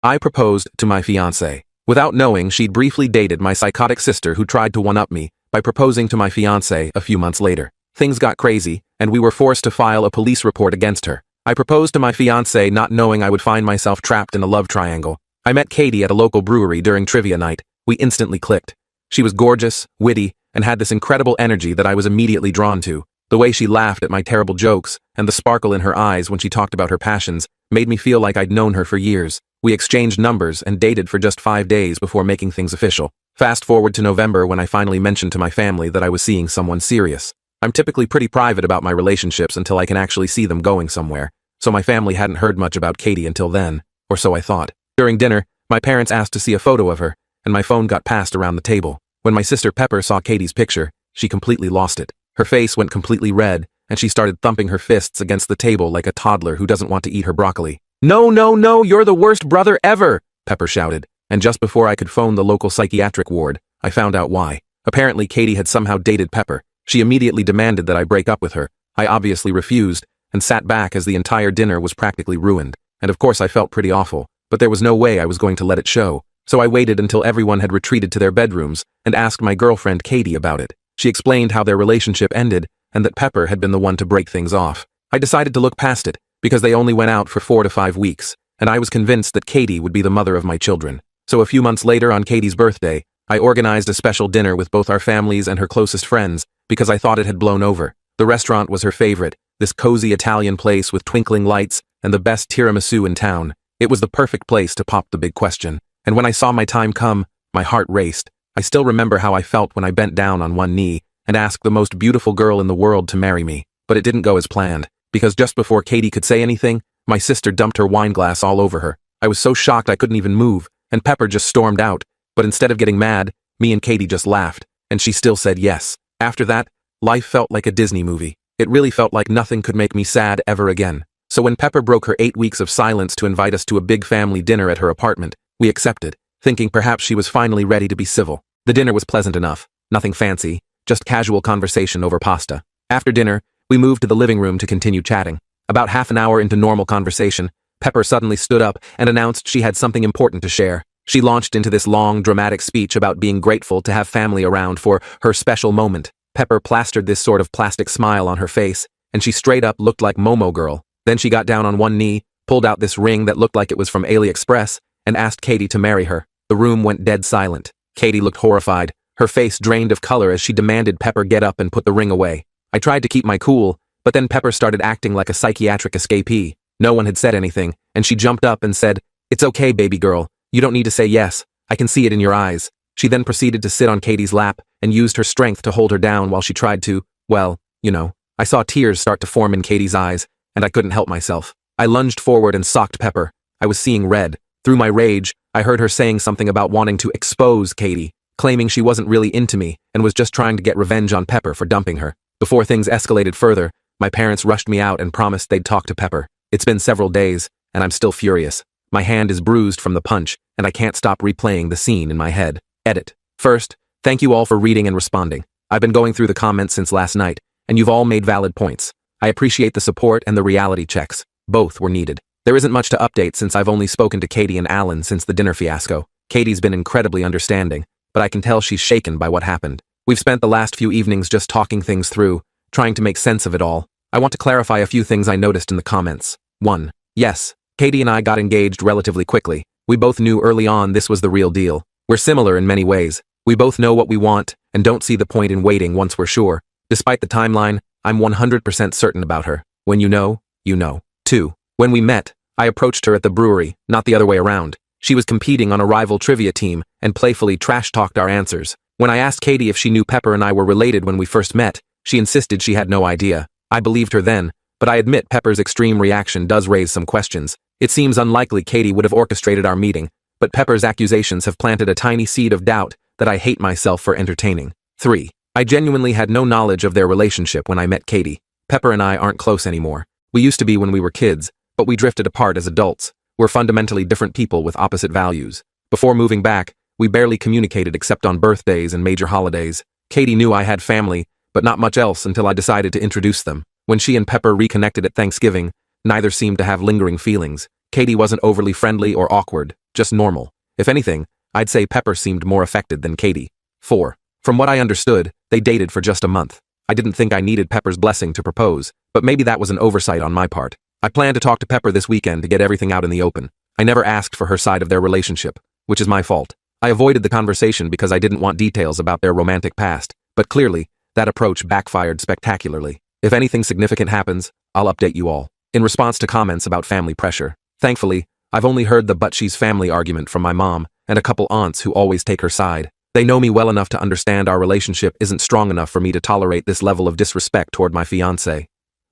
I proposed to my fiancé. Without knowing, she'd briefly dated my psychotic sister who tried to one-up me by proposing to my fiancé a few months later. Things got crazy, and we were forced to file a police report against her. I proposed to my fiancé not knowing I would find myself trapped in a love triangle. I met Katie at a local brewery during trivia night. We instantly clicked. She was gorgeous, witty, and had this incredible energy that I was immediately drawn to. The way she laughed at my terrible jokes, and the sparkle in her eyes when she talked about her passions, made me feel like I'd known her for years. We exchanged numbers and dated for just 5 days before making things official. Fast forward to November when I finally mentioned to my family that I was seeing someone serious. I'm typically pretty private about my relationships until I can actually see them going somewhere, so my family hadn't heard much about Katie until then, or so I thought. During dinner, my parents asked to see a photo of her, and my phone got passed around the table. When my sister Pepper saw Katie's picture, she completely lost it. Her face went completely red, and she started thumping her fists against the table like a toddler who doesn't want to eat her broccoli. "No, no, no, you're the worst brother ever!" Pepper shouted, and just before I could phone the local psychiatric ward, I found out why. Apparently Katie had somehow dated Pepper. She immediately demanded that I break up with her. I obviously refused, and sat back as the entire dinner was practically ruined. And of course I felt pretty awful, but there was no way I was going to let it show. So I waited until everyone had retreated to their bedrooms and asked my girlfriend Katie about it. She explained how their relationship ended and that Pepper had been the one to break things off. I decided to look past it, because they only went out for 4 to 5 weeks, and I was convinced that Katie would be the mother of my children. So a few months later on Katie's birthday, I organized a special dinner with both our families and her closest friends, because I thought it had blown over. The restaurant was her favorite, this cozy Italian place with twinkling lights and the best tiramisu in town. It was the perfect place to pop the big question. And when I saw my time come, my heart raced. I still remember how I felt when I bent down on one knee and asked the most beautiful girl in the world to marry me. But it didn't go as planned, because just before Katie could say anything, my sister dumped her wine glass all over her. I was so shocked I couldn't even move, and Pepper just stormed out. But instead of getting mad, me and Katie just laughed, and she still said yes. After that, life felt like a Disney movie. It really felt like nothing could make me sad ever again. So when Pepper broke her 8 weeks of silence to invite us to a big family dinner at her apartment, we accepted, thinking perhaps she was finally ready to be civil. The dinner was pleasant enough, nothing fancy, just casual conversation over pasta. After dinner, we moved to the living room to continue chatting. About half an hour into normal conversation, Pepper suddenly stood up and announced she had something important to share. She launched into this long, dramatic speech about being grateful to have family around for her special moment. Pepper plastered this sort of plastic smile on her face, and she straight up looked like Momo Girl. Then she got down on one knee, pulled out this ring that looked like it was from AliExpress, and asked Katie to marry her. The room went dead silent. Katie looked horrified, her face drained of color as she demanded Pepper get up and put the ring away. I tried to keep my cool, but then Pepper started acting like a psychiatric escapee. No one had said anything, and she jumped up and said, "It's okay, baby girl. You don't need to say yes. I can see it in your eyes." She then proceeded to sit on Katie's lap and used her strength to hold her down while she tried to, well, you know. I saw tears start to form in Katie's eyes, and I couldn't help myself. I lunged forward and socked Pepper. I was seeing red. Through my rage, I heard her saying something about wanting to expose Katie, claiming she wasn't really into me and was just trying to get revenge on Pepper for dumping her. Before things escalated further, my parents rushed me out and promised they'd talk to Pepper. It's been several days, and I'm still furious. My hand is bruised from the punch, and I can't stop replaying the scene in my head. Edit. First, thank you all for reading and responding. I've been going through the comments since last night, and you've all made valid points. I appreciate the support and the reality checks. Both were needed. There isn't much to update since I've only spoken to Katie and Alan since the dinner fiasco. Katie's been incredibly understanding, but I can tell she's shaken by what happened. We've spent the last few evenings just talking things through, trying to make sense of it all. I want to clarify a few things I noticed in the comments. 1. Yes, Katie and I got engaged relatively quickly. We both knew early on this was the real deal. We're similar in many ways. We both know what we want and don't see the point in waiting once we're sure. Despite the timeline, I'm 100% certain about her. When you know, you know. 2. When we met, I approached her at the brewery, not the other way around. She was competing on a rival trivia team and playfully trash-talked our answers. When I asked Katie if she knew Pepper and I were related when we first met, she insisted she had no idea. I believed her then, but I admit Pepper's extreme reaction does raise some questions. It seems unlikely Katie would have orchestrated our meeting, but Pepper's accusations have planted a tiny seed of doubt that I hate myself for entertaining. 3. I genuinely had no knowledge of their relationship when I met Katie. Pepper and I aren't close anymore. We used to be when we were kids, but we drifted apart as adults. We're fundamentally different people with opposite values. Before moving back, we barely communicated except on birthdays and major holidays. Katie knew I had family, but not much else until I decided to introduce them. When she and Pepper reconnected at Thanksgiving, neither seemed to have lingering feelings. Katie wasn't overly friendly or awkward, just normal. If anything, I'd say Pepper seemed more affected than Katie. 4. From what I understood, they dated for just a month. I didn't think I needed Pepper's blessing to propose, but maybe that was an oversight on my part. I plan to talk to Pepper this weekend to get everything out in the open. I never asked for her side of their relationship, which is my fault. I avoided the conversation because I didn't want details about their romantic past, but clearly, that approach backfired spectacularly. If anything significant happens, I'll update you all. In response to comments about family pressure, thankfully, I've only heard the but she's family argument from my mom and a couple aunts who always take her side. They know me well enough to understand our relationship isn't strong enough for me to tolerate this level of disrespect toward my fiancé.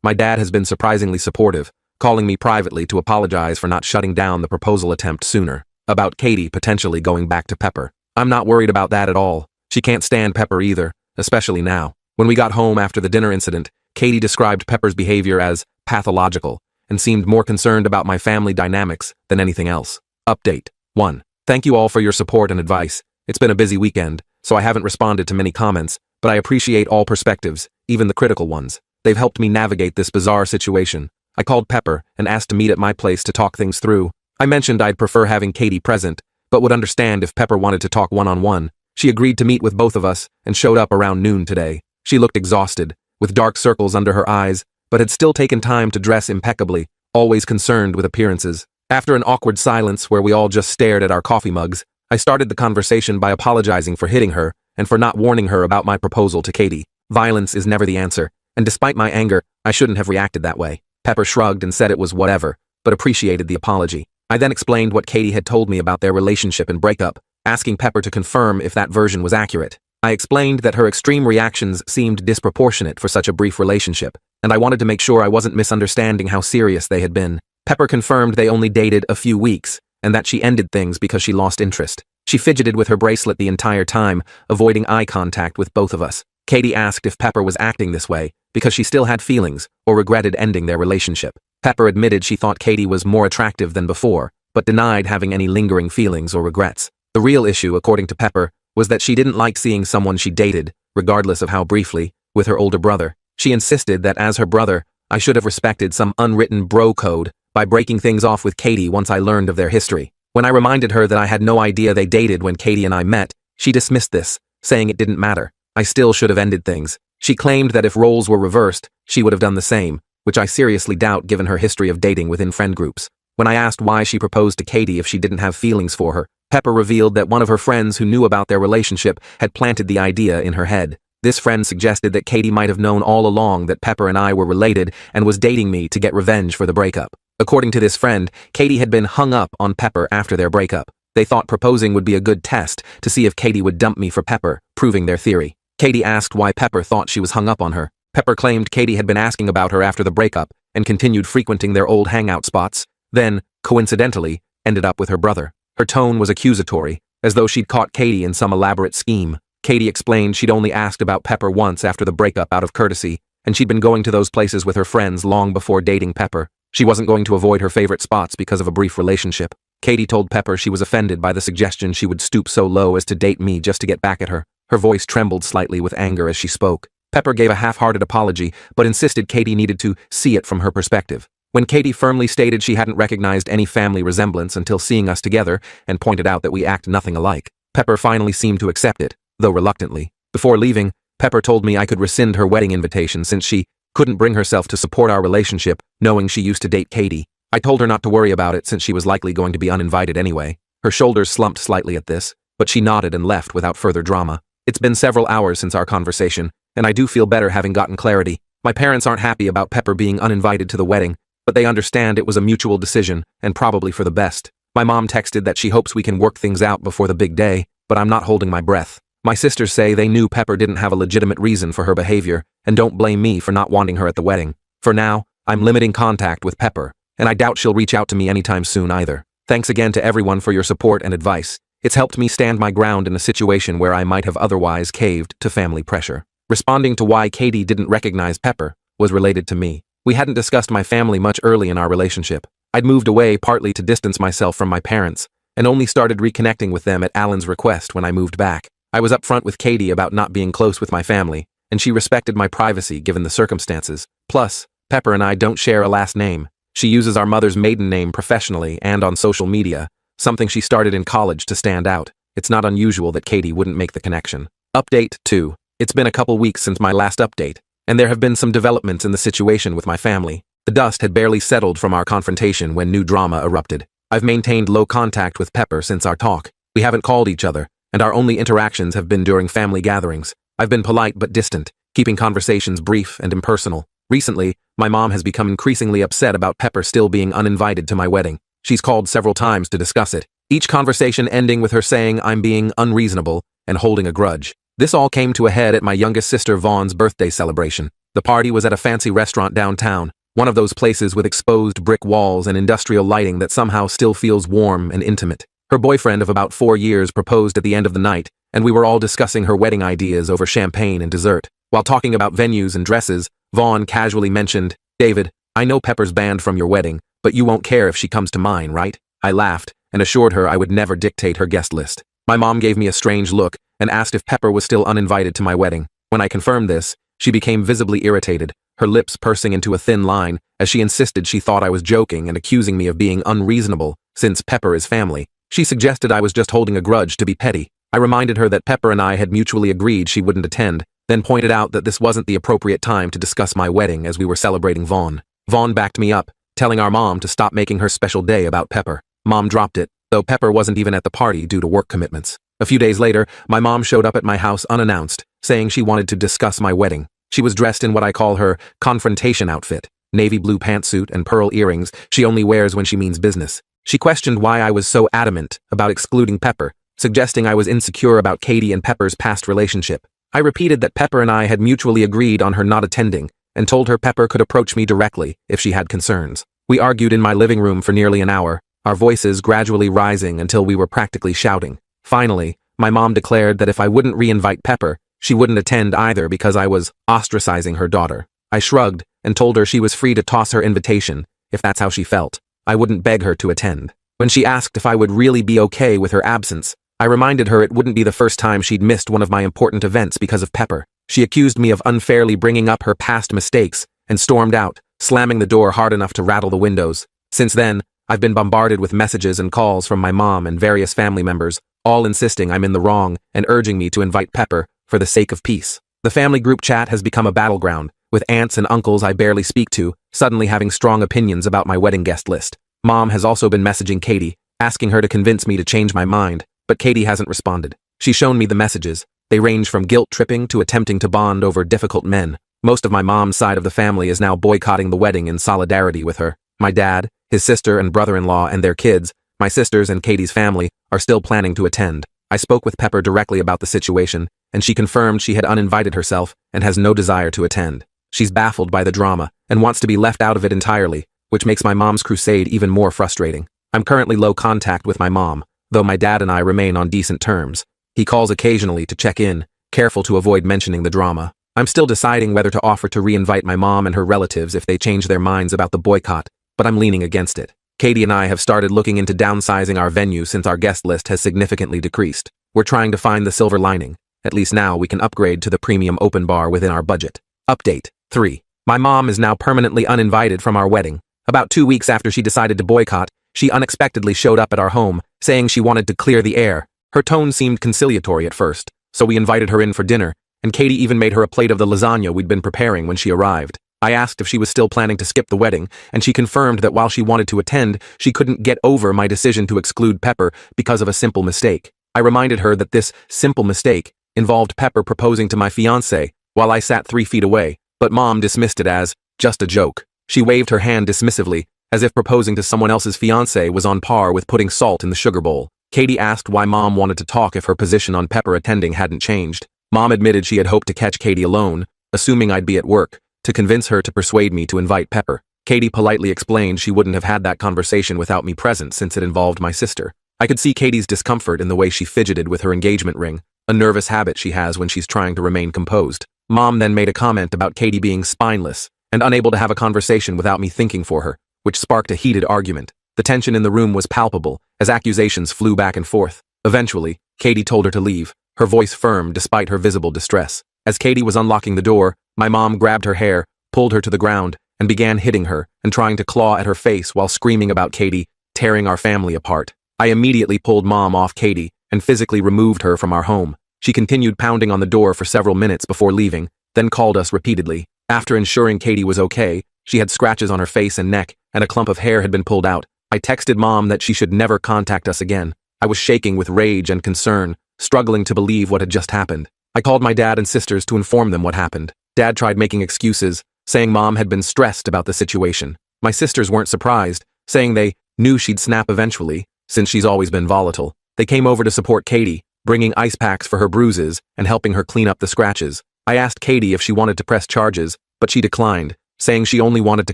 My dad has been surprisingly supportive, calling me privately to apologize for not shutting down the proposal attempt sooner. About Katie potentially going back to Pepper. I'm not worried about that at all. She can't stand Pepper either, especially now. When we got home after the dinner incident, Katie described Pepper's behavior as pathological and seemed more concerned about my family dynamics than anything else. Update 1. Thank you all for your support and advice. It's been a busy weekend, so I haven't responded to many comments, but I appreciate all perspectives, even the critical ones. They've helped me navigate this bizarre situation. I called Pepper and asked to meet at my place to talk things through. I mentioned I'd prefer having Katie present, but would understand if Pepper wanted to talk one-on-one. She agreed to meet with both of us and showed up around noon today. She looked exhausted, with dark circles under her eyes, but had still taken time to dress impeccably, always concerned with appearances. After an awkward silence where we all just stared at our coffee mugs, I started the conversation by apologizing for hitting her and for not warning her about my proposal to Katie. Violence is never the answer, and despite my anger, I shouldn't have reacted that way. Pepper shrugged and said it was whatever, but appreciated the apology. I then explained what Katie had told me about their relationship and breakup, asking Pepper to confirm if that version was accurate. I explained that her extreme reactions seemed disproportionate for such a brief relationship, and I wanted to make sure I wasn't misunderstanding how serious they had been. Pepper confirmed they only dated a few weeks, and that she ended things because she lost interest. She fidgeted with her bracelet the entire time, avoiding eye contact with both of us. Katie asked if Pepper was acting this way because she still had feelings or regretted ending their relationship. Pepper admitted she thought Katie was more attractive than before, but denied having any lingering feelings or regrets. The real issue, according to Pepper, was that she didn't like seeing someone she dated, regardless of how briefly, with her older brother. She insisted that as her brother, I should have respected some unwritten bro code by breaking things off with Katie once I learned of their history. When I reminded her that I had no idea they dated when Katie and I met, she dismissed this, saying it didn't matter. I still should have ended things. She claimed that if roles were reversed, she would have done the same, which I seriously doubt given her history of dating within friend groups. When I asked why she proposed to Katie if she didn't have feelings for her, Pepper revealed that one of her friends who knew about their relationship had planted the idea in her head. This friend suggested that Katie might have known all along that Pepper and I were related and was dating me to get revenge for the breakup. According to this friend, Katie had been hung up on Pepper after their breakup. They thought proposing would be a good test to see if Katie would dump me for Pepper, proving their theory. Katie asked why Pepper thought she was hung up on her. Pepper claimed Katie had been asking about her after the breakup and continued frequenting their old hangout spots, then, coincidentally, ended up with her brother. Her tone was accusatory, as though she'd caught Katie in some elaborate scheme. Katie explained she'd only asked about Pepper once after the breakup out of courtesy, and she'd been going to those places with her friends long before dating Pepper. She wasn't going to avoid her favorite spots because of a brief relationship. Katie told Pepper she was offended by the suggestion she would stoop so low as to date me just to get back at her. Her voice trembled slightly with anger as she spoke. Pepper gave a half-hearted apology, but insisted Katie needed to see it from her perspective. When Katie firmly stated she hadn't recognized any family resemblance until seeing us together and pointed out that we act nothing alike, Pepper finally seemed to accept it, though reluctantly. Before leaving, Pepper told me I could rescind her wedding invitation since she couldn't bring herself to support our relationship, knowing she used to date Katie. I told her not to worry about it since she was likely going to be uninvited anyway. Her shoulders slumped slightly at this, but she nodded and left without further drama. It's been several hours since our conversation, and I do feel better having gotten clarity. My parents aren't happy about Pepper being uninvited to the wedding, but they understand it was a mutual decision, and probably for the best. My mom texted that she hopes we can work things out before the big day, but I'm not holding my breath. My sisters say they knew Pepper didn't have a legitimate reason for her behavior, and don't blame me for not wanting her at the wedding. For now, I'm limiting contact with Pepper, and I doubt she'll reach out to me anytime soon either. Thanks again to everyone for your support and advice. It's helped me stand my ground in a situation where I might have otherwise caved to family pressure. Responding to why Katie didn't recognize Pepper was related to me. We hadn't discussed my family much early in our relationship. I'd moved away partly to distance myself from my parents, and only started reconnecting with them at Alan's request when I moved back. I was upfront with Katie about not being close with my family, and she respected my privacy given the circumstances. Plus, Pepper and I don't share a last name. She uses our mother's maiden name professionally and on social media, something she started in college to stand out. It's not unusual that Katie wouldn't make the connection. Update 2. It's been a couple weeks since my last update, and there have been some developments in the situation with my family. The dust had barely settled from our confrontation when new drama erupted. I've maintained low contact with Pepper since our talk. We haven't called each other, and our only interactions have been during family gatherings. I've been polite but distant, keeping conversations brief and impersonal. Recently, my mom has become increasingly upset about Pepper still being uninvited to my wedding. She's called several times to discuss it, each conversation ending with her saying I'm being unreasonable and holding a grudge. This all came to a head at my youngest sister Vaughn's birthday celebration. The party was at a fancy restaurant downtown, one of those places with exposed brick walls and industrial lighting that somehow still feels warm and intimate. Her boyfriend of about 4 years proposed at the end of the night, and we were all discussing her wedding ideas over champagne and dessert. While talking about venues and dresses, Vaughn casually mentioned, "David, I know Pepper's banned from your wedding, but you won't care if she comes to mine, right?" I laughed and assured her I would never dictate her guest list. My mom gave me a strange look and asked if Pepper was still uninvited to my wedding. When I confirmed this, she became visibly irritated, her lips pursing into a thin line as she insisted she thought I was joking and accusing me of being unreasonable since Pepper is family. She suggested I was just holding a grudge to be petty. I reminded her that Pepper and I had mutually agreed she wouldn't attend, then pointed out that this wasn't the appropriate time to discuss my wedding as we were celebrating Vaughn. Vaughn backed me up, telling our mom to stop making her special day about Pepper. Mom dropped it, though Pepper wasn't even at the party due to work commitments. A few days later, my mom showed up at my house unannounced, saying she wanted to discuss my wedding. She was dressed in what I call her confrontation outfit, navy blue pantsuit and pearl earrings she only wears when she means business. She questioned why I was so adamant about excluding Pepper, suggesting I was insecure about Katie and Pepper's past relationship. I repeated that Pepper and I had mutually agreed on her not attending, and told her Pepper could approach me directly if she had concerns. We argued in my living room for nearly an hour, our voices gradually rising until we were practically shouting. Finally, my mom declared that if I wouldn't re-invite Pepper, she wouldn't attend either because I was ostracizing her daughter. I shrugged and told her she was free to toss her invitation, if that's how she felt. I wouldn't beg her to attend. When she asked if I would really be okay with her absence, I reminded her it wouldn't be the first time she'd missed one of my important events because of Pepper. She accused me of unfairly bringing up her past mistakes and stormed out, slamming the door hard enough to rattle the windows. Since then, I've been bombarded with messages and calls from my mom and various family members, all insisting I'm in the wrong and urging me to invite Pepper for the sake of peace. The family group chat has become a battleground, with aunts and uncles I barely speak to suddenly having strong opinions about my wedding guest list. Mom has also been messaging Katie, asking her to convince me to change my mind, but Katie hasn't responded. She's shown me the messages. They range from guilt-tripping to attempting to bond over difficult men. Most of my mom's side of the family is now boycotting the wedding in solidarity with her. My dad, his sister and brother-in-law and their kids, my sisters and Katie's family, are still planning to attend. I spoke with Pepper directly about the situation, and she confirmed she had uninvited herself and has no desire to attend. She's baffled by the drama and wants to be left out of it entirely, which makes my mom's crusade even more frustrating. I'm currently low contact with my mom, though my dad and I remain on decent terms. He calls occasionally to check in, careful to avoid mentioning the drama. I'm still deciding whether to offer to re-invite my mom and her relatives if they change their minds about the boycott, but I'm leaning against it. Katie and I have started looking into downsizing our venue since our guest list has significantly decreased. We're trying to find the silver lining. At least now we can upgrade to the premium open bar within our budget. Update 3. My mom is now permanently uninvited from our wedding. About 2 weeks after she decided to boycott, she unexpectedly showed up at our home, saying she wanted to clear the air. Her tone seemed conciliatory at first, so we invited her in for dinner, and Katie even made her a plate of the lasagna we'd been preparing when she arrived. I asked if she was still planning to skip the wedding, and she confirmed that while she wanted to attend, she couldn't get over my decision to exclude Pepper because of a simple mistake. I reminded her that this simple mistake involved Pepper proposing to my fiancé while I sat 3 feet away, but Mom dismissed it as just a joke. She waved her hand dismissively, as if proposing to someone else's fiancé was on par with putting salt in the sugar bowl. Katie asked why Mom wanted to talk if her position on Pepper attending hadn't changed. Mom admitted she had hoped to catch Katie alone, assuming I'd be at work, to convince her to persuade me to invite Pepper. Katie politely explained she wouldn't have had that conversation without me present since it involved my sister. I could see Katie's discomfort in the way she fidgeted with her engagement ring, a nervous habit she has when she's trying to remain composed. Mom then made a comment about Katie being spineless and unable to have a conversation without me thinking for her, which sparked a heated argument. The tension in the room was palpable as accusations flew back and forth. Eventually, Katie told her to leave, her voice firm despite her visible distress. As Katie was unlocking the door, my mom grabbed her hair, pulled her to the ground, and began hitting her and trying to claw at her face while screaming about Katie tearing our family apart. I immediately pulled Mom off Katie and physically removed her from our home. She continued pounding on the door for several minutes before leaving, then called us repeatedly. After ensuring Katie was okay, she had scratches on her face and neck, and a clump of hair had been pulled out. I texted Mom that she should never contact us again. I was shaking with rage and concern, struggling to believe what had just happened. I called my dad and sisters to inform them what happened. Dad tried making excuses, saying Mom had been stressed about the situation. My sisters weren't surprised, saying they knew she'd snap eventually, since she's always been volatile. They came over to support Katie, bringing ice packs for her bruises and helping her clean up the scratches. I asked Katie if she wanted to press charges, but she declined, saying she only wanted to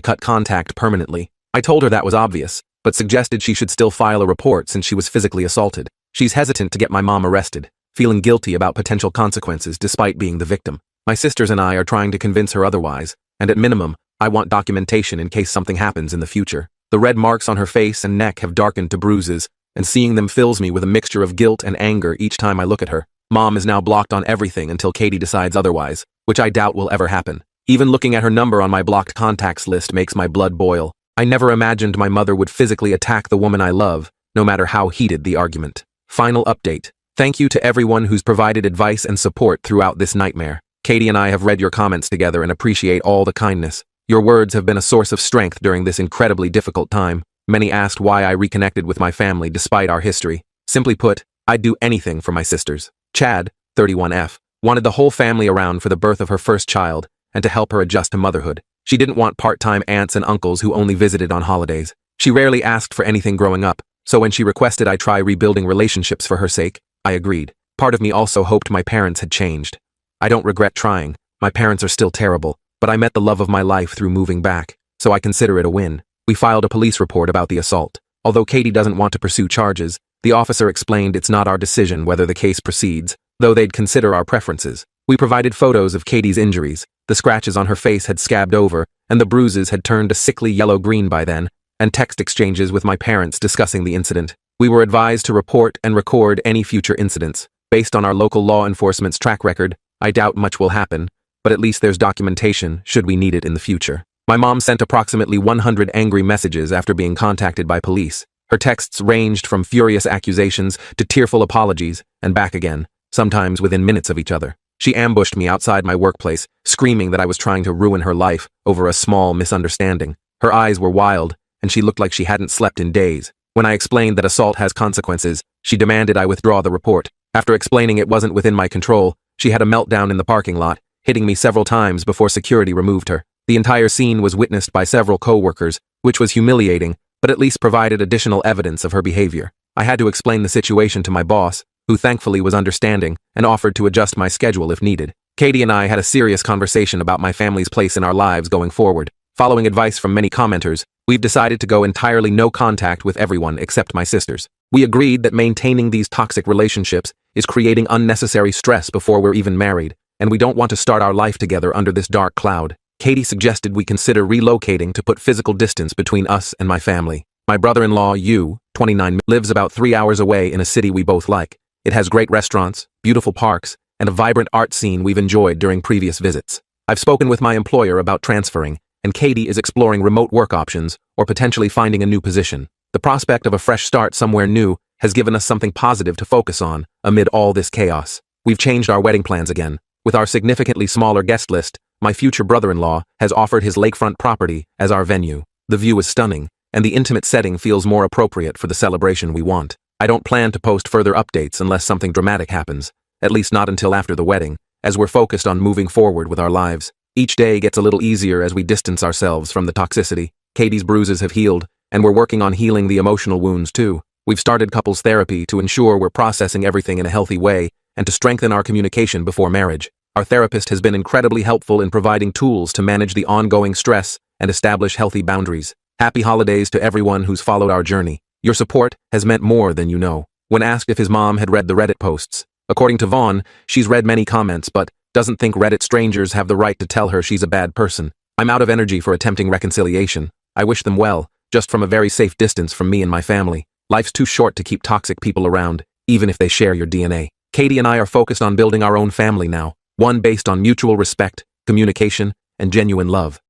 cut contact permanently. I told her that was obvious, but suggested she should still file a report since she was physically assaulted. She's hesitant to get my mom arrested, feeling guilty about potential consequences despite being the victim. My sisters and I are trying to convince her otherwise, and at minimum, I want documentation in case something happens in the future. The red marks on her face and neck have darkened to bruises, and seeing them fills me with a mixture of guilt and anger each time I look at her. Mom is now blocked on everything until Katie decides otherwise, which I doubt will ever happen. Even looking at her number on my blocked contacts list makes my blood boil. I never imagined my mother would physically attack the woman I love, no matter how heated the argument. Final update. Thank you to everyone who's provided advice and support throughout this nightmare. Katie and I have read your comments together and appreciate all the kindness. Your words have been a source of strength during this incredibly difficult time. Many asked why I reconnected with my family despite our history. Simply put, I'd do anything for my sisters. Chad, 31F, wanted the whole family around for the birth of her first child and to help her adjust to motherhood. She didn't want part-time aunts and uncles who only visited on holidays. She rarely asked for anything growing up, so when she requested I try rebuilding relationships for her sake, I agreed. Part of me also hoped my parents had changed. I don't regret trying. My parents are still terrible, but I met the love of my life through moving back, so I consider it a win. We filed a police report about the assault. Although Katie doesn't want to pursue charges, the officer explained it's not our decision whether the case proceeds, though they'd consider our preferences. We provided photos of Katie's injuries. The scratches on her face had scabbed over, and the bruises had turned a sickly yellow-green by then, and text exchanges with my parents discussing the incident. We were advised to report and record any future incidents. Based on our local law enforcement's track record, I doubt much will happen, but at least there's documentation should we need it in the future. My mom sent approximately 100 angry messages after being contacted by police. Her texts ranged from furious accusations to tearful apologies, and back again, sometimes within minutes of each other. She ambushed me outside my workplace, screaming that I was trying to ruin her life over a small misunderstanding. Her eyes were wild, and she looked like she hadn't slept in days. When I explained that assault has consequences, she demanded I withdraw the report. After explaining it wasn't within my control, she had a meltdown in the parking lot, hitting me several times before security removed her. The entire scene was witnessed by several co-workers, which was humiliating, but at least provided additional evidence of her behavior. I had to explain the situation to my boss, who thankfully was understanding and offered to adjust my schedule if needed. Katie and I had a serious conversation about my family's place in our lives going forward. Following advice from many commenters, we've decided to go entirely no contact with everyone except my sisters. We agreed that maintaining these toxic relationships is creating unnecessary stress before we're even married, and we don't want to start our life together under this dark cloud. Katie suggested we consider relocating to put physical distance between us and my family. My brother-in-law, 29, lives about 3 hours away in a city we both like. It has great restaurants, beautiful parks, and a vibrant art scene we've enjoyed during previous visits. I've spoken with my employer about transferring, and Katie is exploring remote work options or potentially finding a new position. The prospect of a fresh start somewhere new has given us something positive to focus on amid all this chaos. We've changed our wedding plans again. With our significantly smaller guest list, my future brother-in-law has offered his lakefront property as our venue. The view is stunning, and the intimate setting feels more appropriate for the celebration we want. I don't plan to post further updates unless something dramatic happens, at least not until after the wedding, as we're focused on moving forward with our lives. Each day gets a little easier as we distance ourselves from the toxicity. Katie's bruises have healed, and we're working on healing the emotional wounds too. We've started couples therapy to ensure we're processing everything in a healthy way and to strengthen our communication before marriage. Our therapist has been incredibly helpful in providing tools to manage the ongoing stress and establish healthy boundaries. Happy holidays to everyone who's followed our journey. Your support has meant more than you know. When asked if his mom had read the Reddit posts, according to Vaughn, she's read many comments but doesn't think Reddit strangers have the right to tell her she's a bad person. I'm out of energy for attempting reconciliation. I wish them well, just from a very safe distance from me and my family. Life's too short to keep toxic people around, even if they share your DNA. Katie and I are focused on building our own family now, one based on mutual respect, communication, and genuine love.